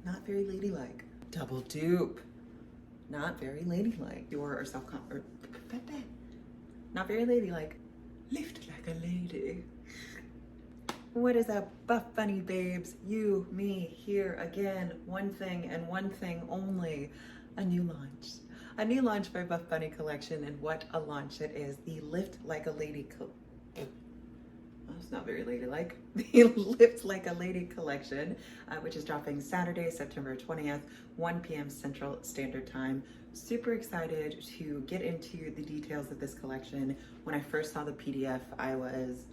Not very ladylike. Double dupe. Not very ladylike. Or not very ladylike. Lift like a lady. What is up, BuffBunny babes? You, me, here again. One thing and one thing only. A new launch. A new launch by BuffBunny collection, and what a launch it is. The Lift Like a Lady It's not very ladylike. The Lift Like a Lady collection, which is dropping Saturday, September 20th, 1 p.m. Central Standard Time. Super excited to get into the details of this collection. When I first saw the PDF, I was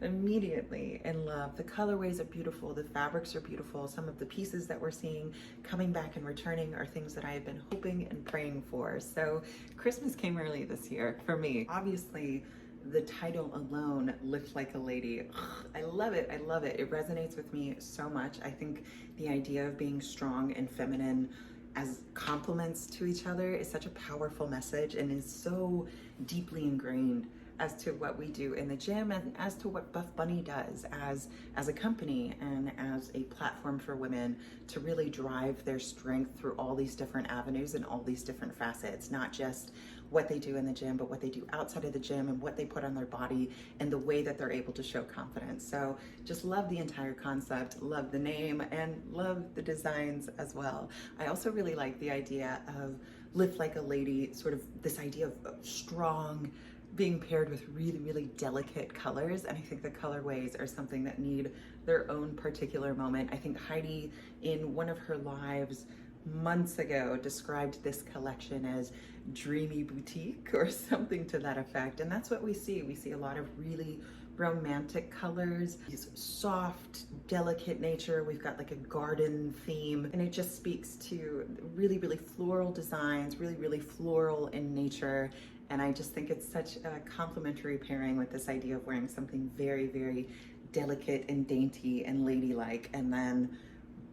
immediately in love. The colorways are beautiful, the fabrics are beautiful. Some of the pieces that we're seeing coming back and returning are things that I have been hoping and praying for. So Christmas came early this year for me. Obviously, the title alone, Lift Like a Lady, I love it, I love it. It resonates with me so much. I think the idea of being strong and feminine as complements to each other is such a powerful message and is so deeply ingrained as to what we do in the gym and as to what BuffBunny does as a company and as a platform for women to really drive their strength through all these different avenues and all these different facets, not just what they do in the gym, but what they do outside of the gym and what they put on their body and the way that they're able to show confidence. So just love the entire concept, love the name, and love the designs as well. I also really like the idea of Lift Like a Lady, sort of this idea of strong, being paired with really, really delicate colors. And I think the colorways are something that need their own particular moment. I think Heidi, in one of her lives months ago, described this collection as dreamy boutique or something to that effect. And that's what we see. We see a lot of really romantic colors, these soft, delicate nature. We've got like a garden theme, and it just speaks to really, really floral designs, really, really floral in nature. And I just think it's such a complementary pairing with this idea of wearing something very, very delicate and dainty and ladylike, and then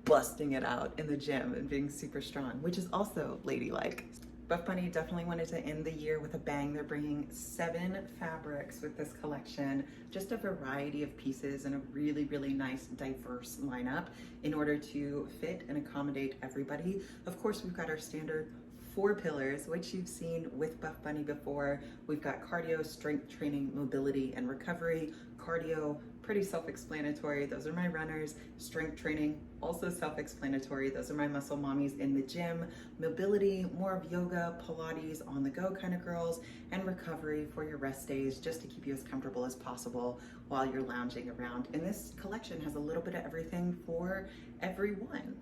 busting it out in the gym and being super strong, which is also ladylike. BuffBunny definitely wanted to end the year with a bang. They're bringing 7 fabrics with this collection, just a variety of pieces and a really, really nice, diverse lineup in order to fit and accommodate everybody. Of course, we've got our standard 4 pillars, which you've seen with BuffBunny before. We've got cardio, strength training, mobility, and recovery. Cardio, pretty self-explanatory. Those are my runners. Strength training, also self-explanatory. Those are my muscle mommies in the gym. Mobility, more of yoga, Pilates, on the go kind of girls. And recovery for your rest days, just to keep you as comfortable as possible while you're lounging around. And this collection has a little bit of everything for everyone.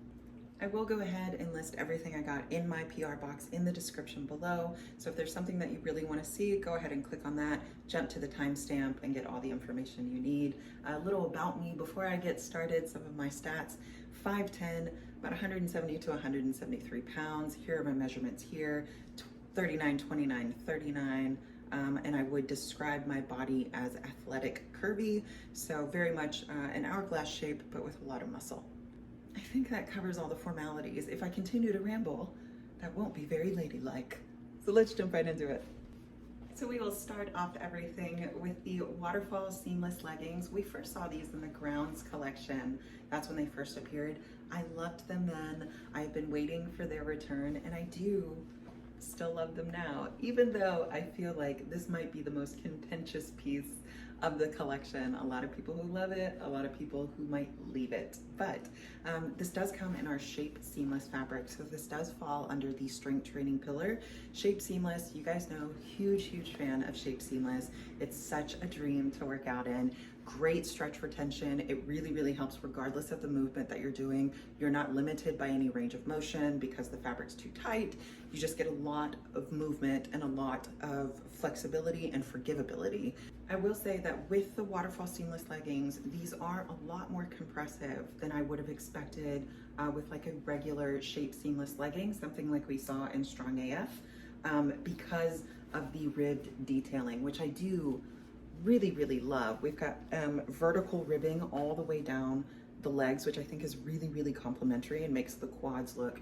I will go ahead and list everything I got in my PR box in the description below. So if there's something that you really want to see, go ahead and click on that, jump to the timestamp, and get all the information you need. A little about me before I get started, some of my stats: 5'10", about 170 to 173 pounds. Here are my measurements here: 39, 29, 39. And I would describe my body as athletic, curvy, so very much an hourglass shape, but with a lot of muscle. I think that covers all the formalities. If I continue to ramble, that won't be very ladylike. So let's jump right into it. So we will start off everything with the Waterfall seamless leggings. We first saw these in the Grounds collection. That's when they first appeared. I loved them then. I've been waiting for their return, and I do still love them now, even though I feel like this might be the most contentious piece of the collection. A lot of people who love it, a lot of people who might leave it. But this does come in our Shape Seamless fabric, so this does fall under the strength training pillar. Shape Seamless, you guys know, huge fan of Shape Seamless. It's such a dream to work out in. Great stretch retention. It really helps regardless of the movement that you're doing. You're not limited by any range of motion because the fabric's too tight. You just get a lot of movement and a lot of flexibility and forgivability. I will say that with the Waterfall seamless leggings, these are a lot more compressive than I would have expected with like a regular Shape Seamless legging, something like we saw in Strong AF, because of the ribbed detailing, which I do really love. We've got vertical ribbing all the way down the legs, which I think is really complimentary and makes the quads look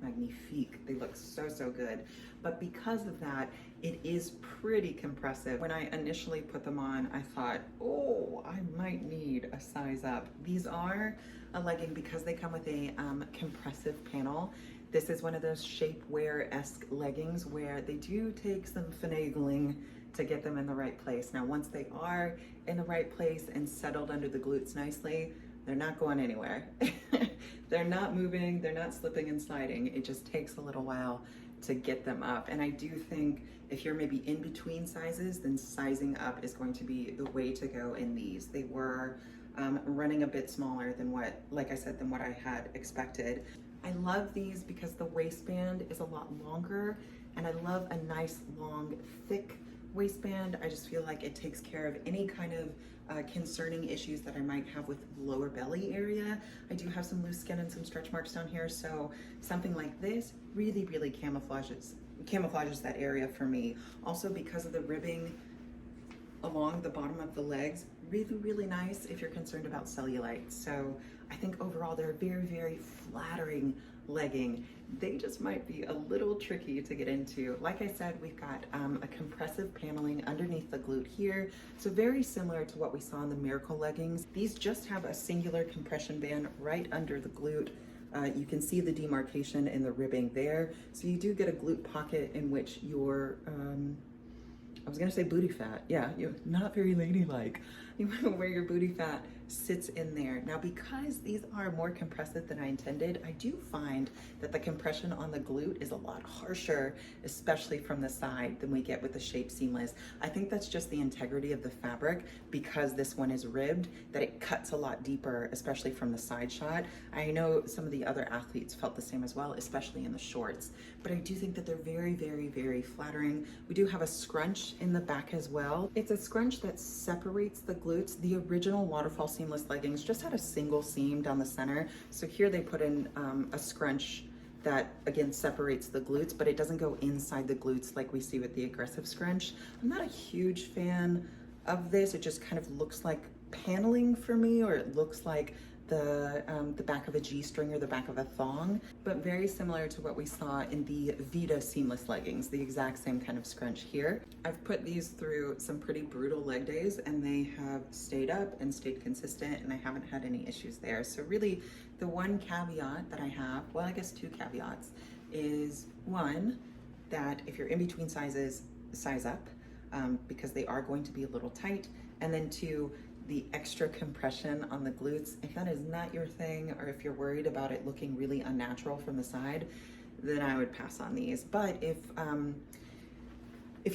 magnifique. They look so, so good. But because of that, it is pretty compressive. When I initially put them on, I thought, oh, I might need a size up. These are a legging because they come with a compressive panel. This is one of those shapewear-esque leggings where they do take some finagling to get them in the right place. Now, once they are in the right place and settled under the glutes nicely, they're not going anywhere. They're not moving, they're not slipping and sliding. It just takes a little while to get them up. And I do think if you're maybe in between sizes, then sizing up is going to be the way to go in these. They were running a bit smaller than what, like I said, than what I had expected. I love these because the waistband is a lot longer, and I love a nice, long, thick waistband. I just feel like it takes care of any kind of concerning issues that I might have with the lower belly area. I do have some loose skin and some stretch marks down here, so something like this really, really camouflages that area for me. Also, because of the ribbing along the bottom of the legs, really, really nice if you're concerned about cellulite. So I think overall they're a very, very flattering legging. They just might be a little tricky to get into. Like I said, we've got a compressive paneling underneath the glute here. So very similar to what we saw in the Miracle leggings. These just have a singular compression band right under the glute. You can see the demarcation in the ribbing there. So you do get a glute pocket in which your, I was gonna say booty fat. Yeah, you're not very ladylike. Where your booty fat sits in there. Now, because these are more compressive than I intended, I do find that the compression on the glute is a lot harsher, especially from the side, than we get with the Shape Seamless. I think that's just the integrity of the fabric, because this one is ribbed, that it cuts a lot deeper, especially from the side shot. I know some of the other athletes felt the same as well, especially in the shorts, but I do think that they're very, very, very flattering. We do have a scrunch in the back as well. It's a scrunch that separates the glutes. The original Waterfall seamless leggings just had a single seam down the center. So here they put in a scrunch that again separates the glutes, but it doesn't go inside the glutes like we see with the aggressive scrunch. I'm not a huge fan of this. It just kind of looks like paneling for me, or it looks like the back of a G-string or the back of a thong, but very similar to what we saw in the Vita seamless leggings, the exact same kind of scrunch here. I've put these through some pretty brutal leg days, and they have stayed up and stayed consistent, and I haven't had any issues there. So really the one caveat that I have, well, I guess two caveats, is one, that if you're in between sizes, size up, because they are going to be a little tight, and then two, the extra compression on the glutes. If that is not your thing, or if you're worried about it looking really unnatural from the side, then I would pass on these. But if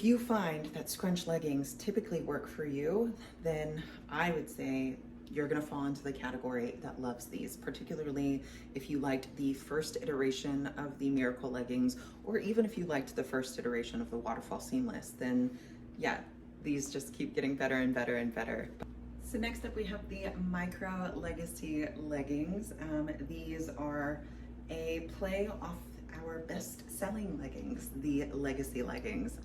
you find that scrunch leggings typically work for you, then I would say you're gonna fall into the category that loves these, particularly if you liked the first iteration of the Miracle leggings, or even if you liked the first iteration of the Waterfall seamless, then yeah, these just keep getting better and better and better. So next up we have the Micro Legacy leggings. These are a play off our best-selling leggings, the Legacy leggings.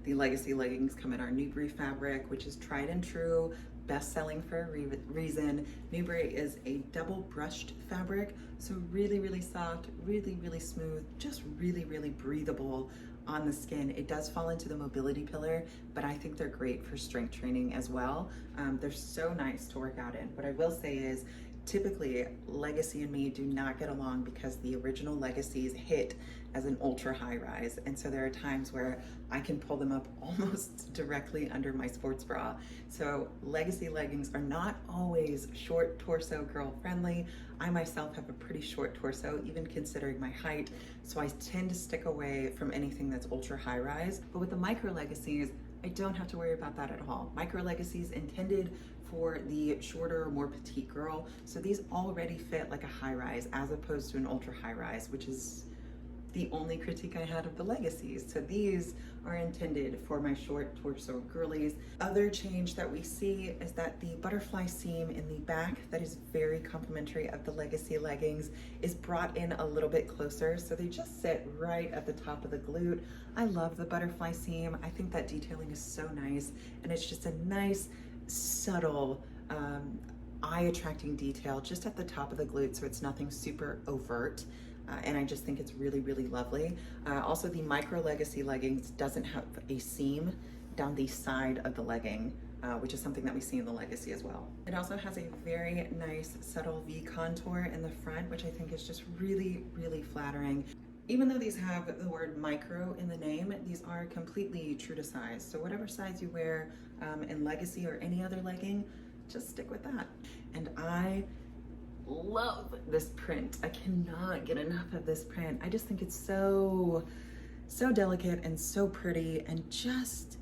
The Legacy leggings come in our Newbury fabric, which is tried and true, best-selling for a reason. Newbury is a double brushed fabric, so really, really soft, really, really smooth, just really, really breathable on the skin. It does fall into the mobility pillar, but I think they're great for strength training as well. They're so nice to work out in. What I will say is, typically Legacy and me do not get along because the original Legacies hit as an ultra high rise, and so there are times where I can pull them up almost directly under my sports bra. So Legacy leggings are not always short torso girl friendly. I myself have a pretty short torso, even considering my height, so I tend to stick away from anything that's ultra high rise. But with the Micro Legacies, I don't have to worry about that at all. Micro Legacies intended for the shorter, more petite girl, so these already fit like a high rise as opposed to an ultra high rise, which is the only critique I had of the Legacies. So these are intended for my short torso girlies. Other change that we see is that the butterfly seam in the back, that is very complimentary of the Legacy leggings, is brought in a little bit closer, so they just sit right at the top of the glute. I love the butterfly seam. I think that detailing is so nice, and it's just a nice, subtle, eye-attracting detail just at the top of the glute, so it's nothing super overt. and I just think it's really, really lovely. Also, the Micro Legacy leggings doesn't have a seam down the side of the legging, which is something that we see in the Legacy as well. It also has a very nice subtle V contour in the front, which I think is just really, really flattering. Even though these have the word micro in the name, these are completely true to size. So whatever size you wear in Legacy or any other legging, just stick with that. And I love this print. I cannot get enough of this print. I just think it's so delicate and so pretty, and just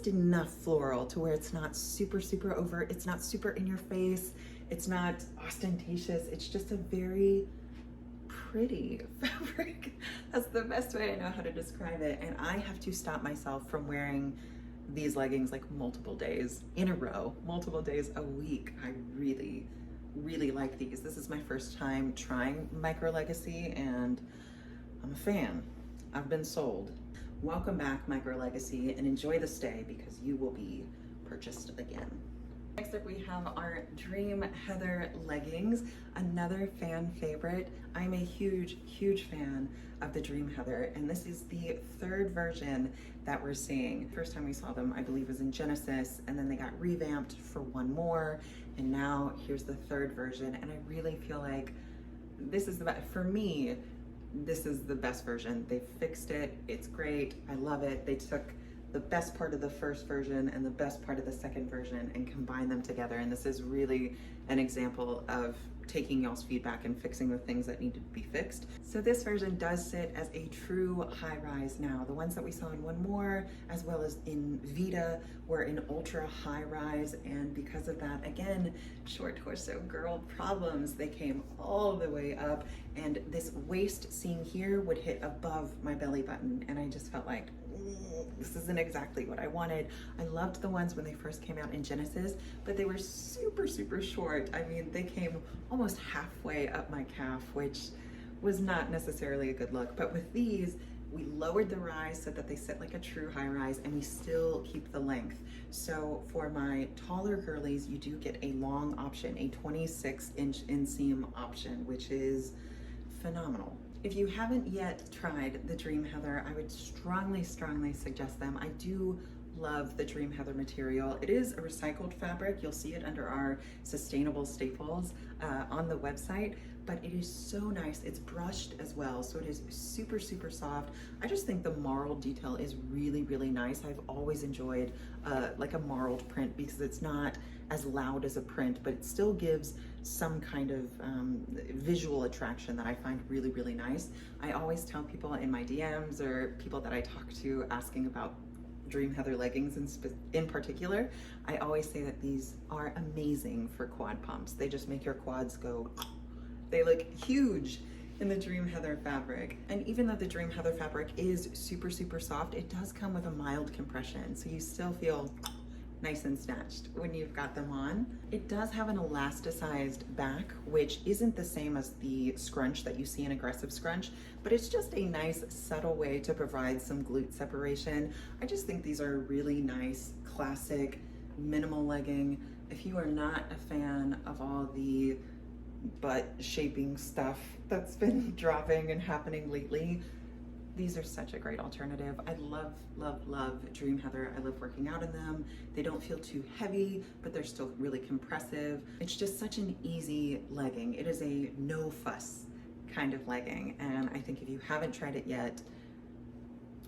enough floral to where it's not super overt, it's not super in your face, it's not ostentatious, it's just a very pretty fabric. That's the best way I know how to describe it. And I have to stop myself from wearing these leggings like multiple days in a row, multiple days a week. I really like these. This is my first time trying Micro Legacy and I'm a fan. I've been sold. Welcome back, Micro Legacy, and enjoy the stay because you will be purchased again. Next up, we have our Dream Heather leggings, another fan favorite. I'm a huge fan of the Dream Heather, and this is the third version that we're seeing. First time we saw them, I believe, was in Genesis, and then they got revamped for one more, and now here's the third version, and I really feel like this is the best. For me, this is the best version. They fixed it, it's great, I love it. They took the best part of the first version and the best part of the second version and combine them together. And this is really an example of taking y'all's feedback and fixing the things that need to be fixed. So this version does sit as a true high rise now. The ones that we saw in One More, as well as in Vita, were in ultra high rise. And because of that, again, short torso girl problems, they came all the way up. And this waist seam here would hit above my belly button. And I just felt like, this isn't exactly what I wanted. I loved the ones when they first came out in Genesis, but they were super short. I mean, they came almost halfway up my calf, which was not necessarily a good look. But with these, we lowered the rise so that they sit like a true high rise, and we still keep the length. So for my taller girlies, you do get a long option, a 26-inch inseam option, which is phenomenal. If you haven't yet tried the Dream Heather, I would strongly suggest them. I do love the Dream Heather material. It is a recycled fabric. You'll see it under our sustainable staples on the website, but it is so nice. It's brushed as well, so it is super soft. I just think the marled detail is really nice. I've always enjoyed like a marled print because it's not as loud as a print, but it still gives some kind of visual attraction that I find really nice. I always tell people in my DMs or people that I talk to asking about Dream Heather leggings in particular, I always say that these are amazing for quad pumps. They just make your quads go, they look huge in the Dream Heather fabric. And even though the Dream Heather fabric is super soft, it does come with a mild compression, so you still feel nice and snatched when you've got them on. It does have an elasticized back, which isn't the same as the scrunch that you see in Aggressive Scrunch, but it's just a nice subtle way to provide some glute separation. I just think these are a really nice, classic, minimal legging. If you are not a fan of all the butt shaping stuff that's been dropping and happening lately, these are such a great alternative. I love Dream Heather. I love working out in them. They don't feel too heavy, but they're still really compressive. It's just such an easy legging. It is a no fuss kind of legging. And I think if you haven't tried it yet,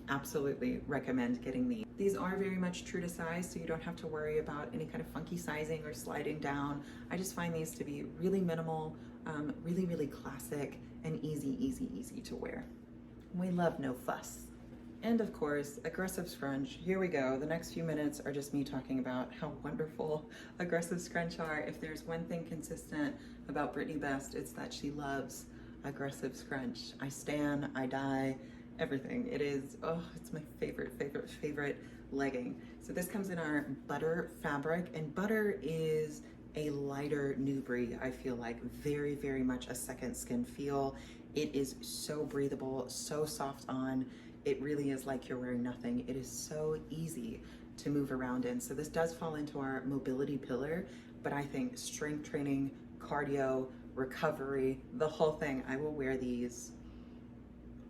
absolutely recommend getting these. These are very much true to size, so you don't have to worry about any kind of funky sizing or sliding down. I just find these to be really minimal, really classic, and easy to wear. We love no fuss. And of course, Aggressive Scrunch. Here we go. The next few minutes are just me talking about how wonderful Aggressive Scrunch are. If there's one thing consistent about Brittany Best, it's that she loves Aggressive Scrunch. I stan, I die, everything. It is, oh, it's my favorite legging. So this comes in our butter fabric, and butter is a lighter Nubri. I feel like very much a second skin feel. It is so breathable, so soft on. It really is like you're wearing nothing. It is so easy to move around in. So this does fall into our mobility pillar, but I think strength training, cardio, recovery, the whole thing, I will wear these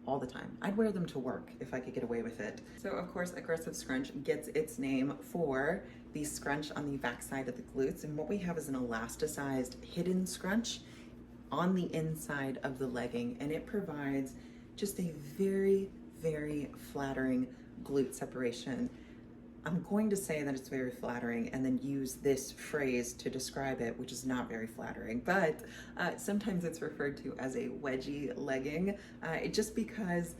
all the time. I'd wear them to work if I could get away with it. So of course, aggressive scrunch gets its name for the scrunch on the backside of the glutes. And what we have is an elasticized hidden scrunch on the inside of the legging. And it provides just a very, very flattering glute separation. I'm going to say that it's very flattering and then use this phrase to describe it, which is not very flattering, but sometimes it's referred to as a wedgie legging, just because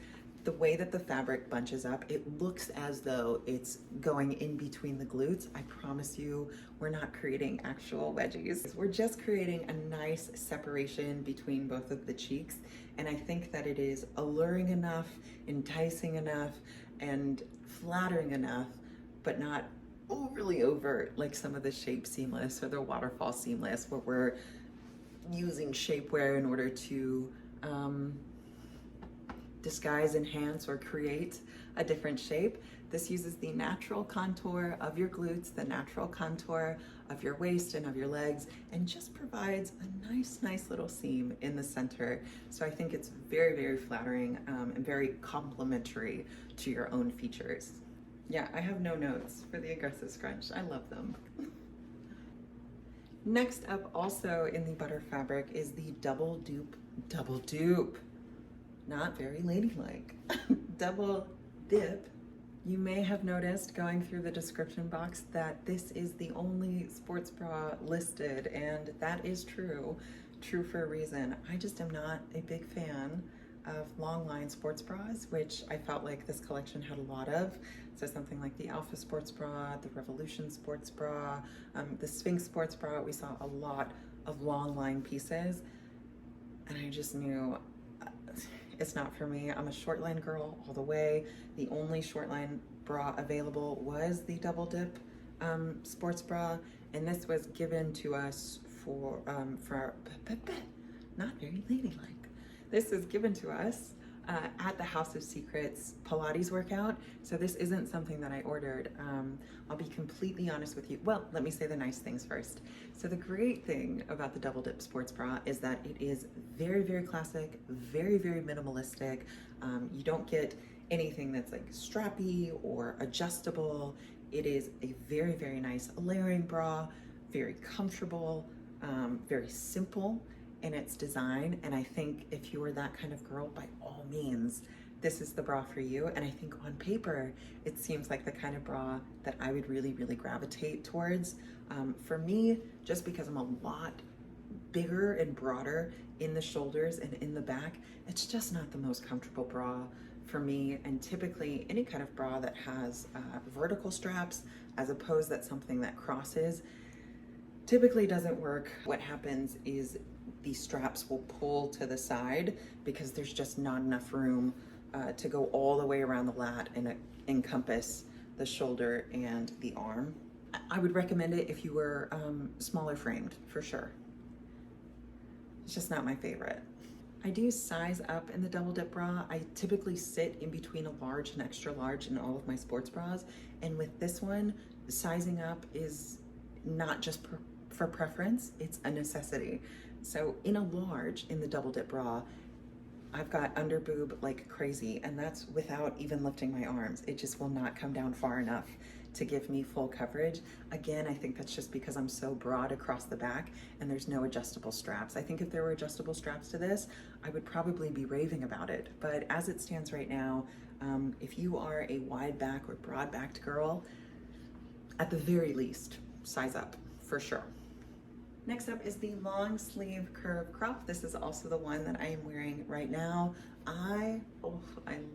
the way that the fabric bunches up, it looks as though it's going in between the glutes. I promise you, we're not creating actual wedgies. We're just creating a nice separation between both of the cheeks. And I think that it is alluring enough, enticing enough, and flattering enough, but not overly overt like some of the shape seamless or the waterfall seamless, where we're using shapewear in order to disguise, enhance, or create a different shape. This uses the natural contour of your glutes, the natural contour of your waist and of your legs, and just provides a nice little seam in the center. So I think it's very, very flattering and very complimentary to your own features. Yeah, I have no notes for the aggressive scrunch. I love them. Next up, also in the butter fabric, is the double dupe. Not very ladylike. Double dip. You may have noticed going through the description box that this is the only sports bra listed, and that is true for a reason. I just am not a big fan of long line sports bras, which I felt like this collection had a lot of. So something like the Alpha sports bra, the Revolution sports bra, the Sphinx sports bra, we saw a lot of long line pieces, and I just knew it's not for me. I'm a short line girl all the way. The only short line bra available was the double dip sports bra, and this was given to us for not very ladylike. This is given to us at the House of Secrets Pilates workout. So this isn't something that I ordered. I'll be completely honest with you. Well, let me say the nice things first. So the great thing about the double dip sports bra is that it is very, very classic, very, very minimalistic. You don't get anything that's like strappy or adjustable. It is a very, very nice layering bra, very comfortable, very simple in its design. And I think if you are that kind of girl, by all means, this is the bra for you. And I think on paper, it seems like the kind of bra that I would really, really gravitate towards. For me, just because I'm a lot bigger and broader in the shoulders and in the back, it's just not the most comfortable bra for me. And typically any kind of bra that has vertical straps, as opposed to something that crosses, typically doesn't work. What happens is the straps will pull to the side because there's just not enough room to go all the way around the lat and encompass the shoulder and the arm. I would recommend it if you were smaller framed, for sure. It's just not my favorite. I do size up in the double dip bra. I typically sit in between a large and extra large in all of my sports bras. And with this one, sizing up is not just for preference, it's a necessity. So in a large, in the double dip bra, I've got under boob like crazy, and that's without even lifting my arms. It just will not come down far enough to give me full coverage. Again, I think that's just because I'm so broad across the back and there's no adjustable straps. I think if there were adjustable straps to this, I would probably be raving about it. But as it stands right now, if you are a wide back or broad backed girl, at the very least, size up for sure. Next up is the long sleeve curve crop. This is also the one that I am wearing right now. I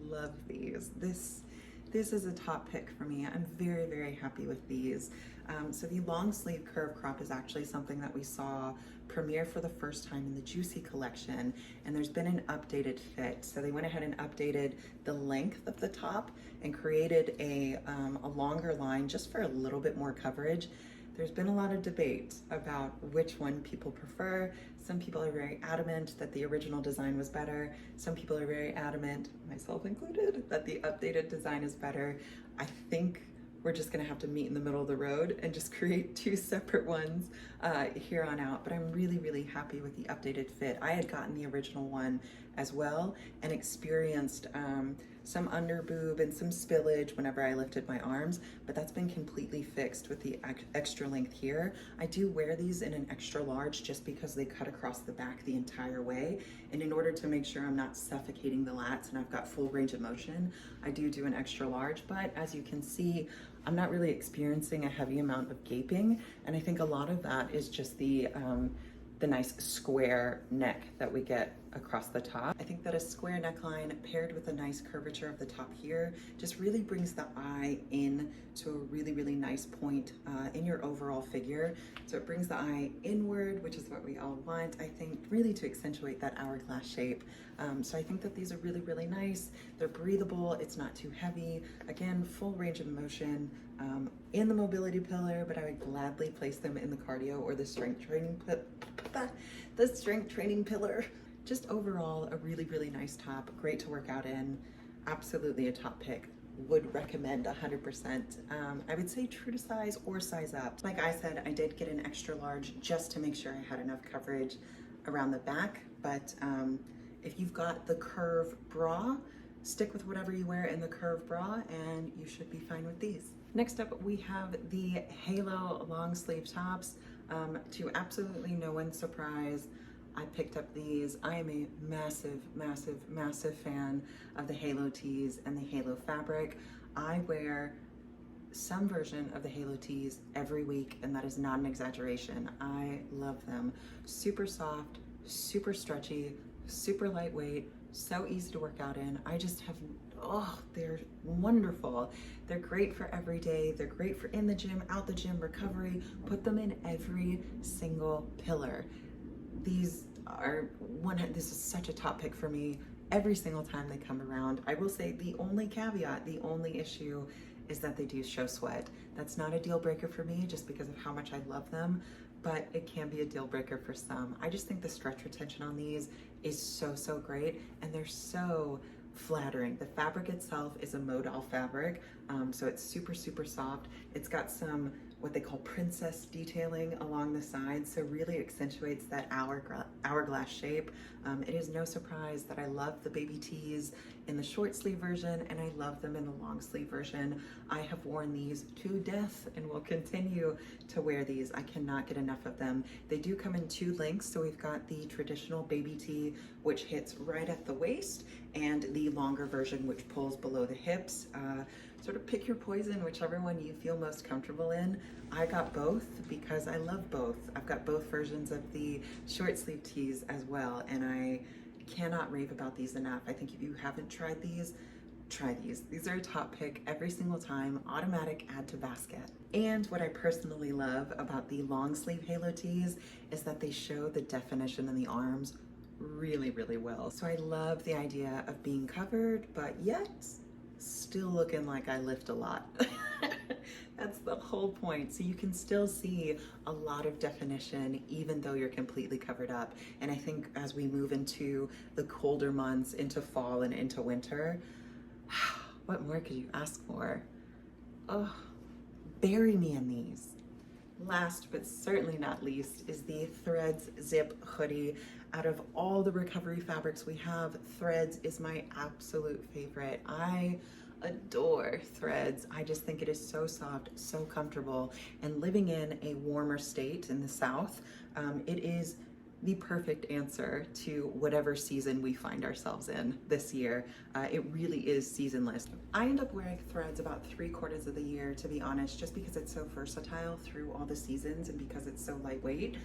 love these. This is a top pick for me. I'm very, very happy with these. So the long sleeve curve crop is actually something that we saw premiere for the first time in the Juicy collection, and there's been an updated fit. So they went ahead and updated the length of the top and created a longer line just for a little bit more coverage. There's been a lot of debate about which one people prefer. Some people are very adamant that the original design was better. Some people are very adamant, myself included, that the updated design is better. I think we're just gonna have to meet in the middle of the road and just create 2 separate ones here on out. But I'm really, really happy with the updated fit. I had gotten the original one as well and experienced some under boob and some spillage whenever I lifted my arms, but that's been completely fixed with the extra length here. I do wear these in an extra large just because they cut across the back the entire way. And in order to make sure I'm not suffocating the lats and I've got full range of motion, I do an extra large. But as you can see, I'm not really experiencing a heavy amount of gaping. And I think a lot of that is just the nice square neck that we get across the top. I think that a square neckline paired with a nice curvature of the top here just really brings the eye in to a really, really nice point in your overall figure. So it brings the eye inward, which is what we all want, I think, really to accentuate that hourglass shape. So I think that these are really, really nice. They're breathable, it's not too heavy. Again, full range of motion in the mobility pillar, but I would gladly place them in the cardio or the strength training pillar. Just overall, a really, really nice top, great to work out in, absolutely a top pick. Would recommend 100%. I would say true to size or size up. Like I said, I did get an extra large just to make sure I had enough coverage around the back, but if you've got the curve bra, stick with whatever you wear in the curve bra and you should be fine with these. Next up, we have the Halo long sleeve tops. To absolutely no one's surprise, I picked up these. I am a massive, massive, massive fan of the Halo tees and the Halo fabric. I wear some version of the Halo tees every week, and that is not an exaggeration. I love them. Super soft, super stretchy, super lightweight, so easy to work out in. I just have, oh, they're wonderful. They're great for every day. They're great for in the gym, out the gym, recovery. Put them in every single pillar. These are this is such a top pick for me every single time they come around. I will say the only caveat, the only issue is that they do show sweat. That's not a deal breaker for me just because of how much I love them, but it can be a deal breaker for some. I just think the stretch retention on these is so, so great, and they're so flattering. The fabric itself is a modal fabric, so it's super, super soft. It's got some what they call princess detailing along the sides, so really accentuates that hourglass shape. It is no surprise that I love the baby tees in the short sleeve version and I love them in the long sleeve version. I have worn these to death and will continue to wear these. I cannot get enough of them. They do come in 2 lengths, so we've got the traditional baby tee, which hits right at the waist, and the longer version, which pulls below the hips. Sort of pick your poison, whichever one you feel most comfortable in. I got both because I love both. I've got both versions of the short sleeve tees as well, and I cannot rave about these enough. I think if you haven't tried these, try these. These are a top pick every single time, automatic add to basket. And what I personally love about the long sleeve Halo tees is that they show the definition in the arms really, really well. So I love the idea of being covered, but yet still looking like I lift a lot. That's the whole point. So you can still see a lot of definition even though you're completely covered up. And I think as we move into the colder months, into fall and into winter, what more could you ask for? Oh, bury me in these. Last but certainly not least is the Threads Zip Hoodie. Out of all the recovery fabrics we have, Threads is my absolute favorite. I adore Threads. I just think it is so soft, so comfortable, and living in a warmer state in the South, it is the perfect answer to whatever season we find ourselves in this year. It really is seasonless. I end up wearing Threads about 3/4 of the year, to be honest, just because it's so versatile through all the seasons and because it's so lightweight.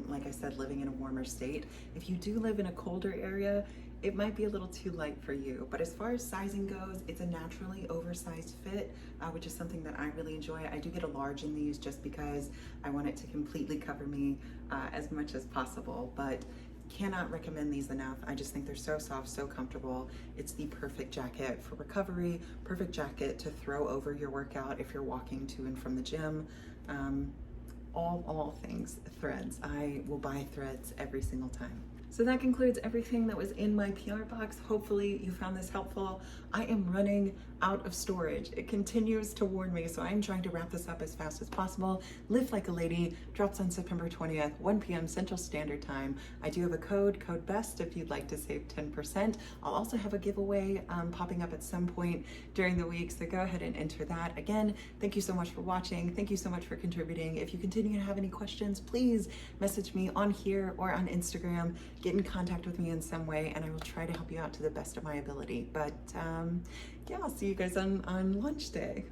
Like I said, living in a warmer state. If you do live in a colder area, it might be a little too light for you. But as far as sizing goes, it's a naturally oversized fit, which is something that I really enjoy. I do get a large in these just because I want it to completely cover me as much as possible, but cannot recommend these enough. I just think they're so soft, so comfortable. It's the perfect jacket for recovery, perfect jacket to throw over your workout if you're walking to and from the gym. All things Threads. I will buy Threads every single time. So that concludes everything that was in my PR box. Hopefully you found this helpful. I am running out of storage. It continues to warn me, so I'm trying to wrap this up as fast as possible. Live Like a Lady drops on September 20th, 1 p.m. Central Standard Time. I do have a code BEST, if you'd like to save 10%. I'll also have a giveaway popping up at some point during the week, so go ahead and enter that. Again, thank you so much for watching. Thank you so much for contributing. If you continue to have any questions, please message me on here or on Instagram. Get in contact with me in some way, and I will try to help you out to the best of my ability. But yeah, I'll see you guys on lunch day.